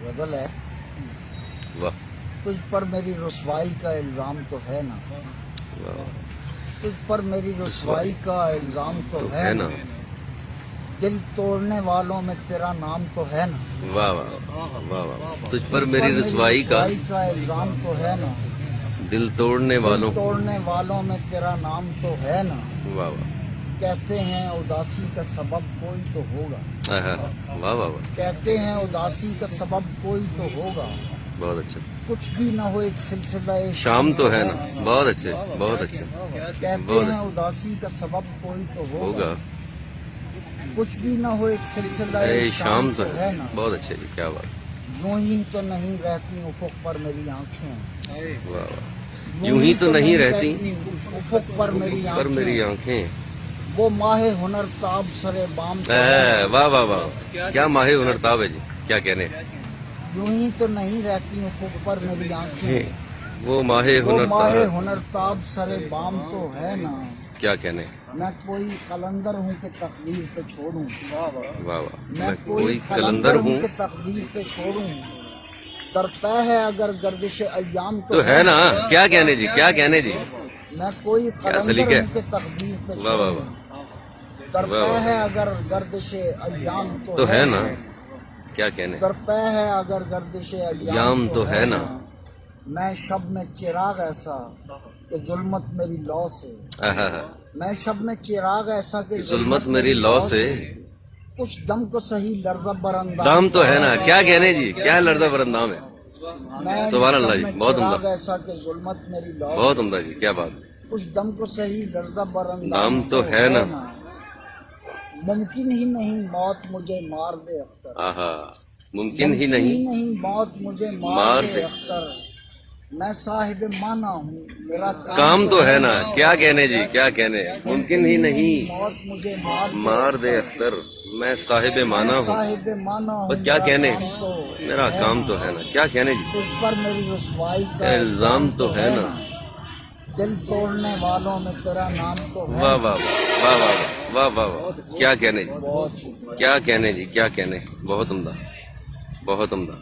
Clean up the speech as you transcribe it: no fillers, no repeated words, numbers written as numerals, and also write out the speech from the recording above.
غزل ہے، واہ تجھ پر میری رسوائی کا الزام تو ہے نا، واہ تجھ پر میری رسوائی کا الزام تو تو ہے ہے نا، نا، دل توڑنے والوں میں تیرا نام تو ہے نا، واہ واہ واہ واہ، تجھ پر میری رسوائی کا الزام تو ہے نا، دل توڑنے دل والوں، توڑنے والوں میں تیرا نام تو ہے نا، واہ واہ، کہتے ہیں اداسی کا سبب کوئی تو ہوگا، واہ واہ واہ، کہتے ہیں اداسی کا سبب کوئی تو ہوگا، بہت اچھا، کچھ بھی نہ ہو ایک سلسلہ شام تو ہے نا، بہت اچھے بہت اچھے، کہتے بہت ہیں اچھا اداسی کا سبب کوئی تو ہوگا، ہوگا، کچھ بھی نہ ہو ایک سلسلہ اے شام تو ہے، بہت اچھے جی، کیا بات، یوں ہی تو نہیں رہتی افق پر میری آنکھیں، واہ واہ، یوں ہی تو نہیں رہتی افق پر میری پر میری آنکھیں، آنکھیں، وہ ماہ ہنر تاب سرے بام تو ہے، واہ واہ واہ، کیا ماہر ہنر تاب ہے جی، کیا کہنے، یوں ہی تو نہیں رہتی افق پر میری آنکھیں، وہ ماہر وہ ہنر ماہ تاب، ہنر تاب سرے بام تو ہے نا، کیا کہنے، میں کوئی قلندر ہوں کہ تقدیر پہ چھوڑوں، واہ واہ، میں کوئی قلندر ہوں کہ تقدیر پہ چھوڑوں، درپے ہے اگر گردش ایام تو ہے نا، کیا کہنے جی، کیا کہنے جی، میں کوئی قلندر سلیقہ ہے، ہوں کہ تقدیر پہ واہ واہ چھوڑوں، واہ، درپے ہے اگر گردش ایام تو ہے نا، کیا کہنے، درپے ہے اگر گردش یام تو ہے نا، میں شب میں چراغ ایسا کہ ظلمت میری لو سے، میں شب میں چراغ ایسا کہ ظلمت میری لو سے، کچھ دم کو صحیح لرزہ برانداز دام تو ہے نا، کیا کہنے جی، کیا لرزہ برندام ہے، میں سبحان اللہ جی، بہت چراغ عمدہ، ایسا کہ ظلمت میری لو بہت عمدہ جی، کیا بات، کچھ دم کو صحیح لرزہ برانداز دام تو ہے نا، ممکن ہی نہیں موت مجھے مار دے اختر، آہا، ممکن ہی نہیں، موت مجھے مار مار دے دے اختر، میں صاحب مانا ہوں میرا کام تو ہے نا، کیا کہنے جی، کیا کہنے، ممکن ہی نہیں، موت مجھے مار دے اختر، میں صاحب مانا ہوں، صاحب مانا اور ہوں کیا کہنے، تو میرا کام تو ہے نا، کیا کہنے جی، تجھ پر میری رسوائی کا الزام تو ہے نا، دل توڑنے والوں میں تیرا نام تو ہے واہ واہ واہ واہ واہ واہ واہ، کیا کہنے جی، کیا کہنے جی، کیا کہنے، بہت عمدہ، بہت عمدہ۔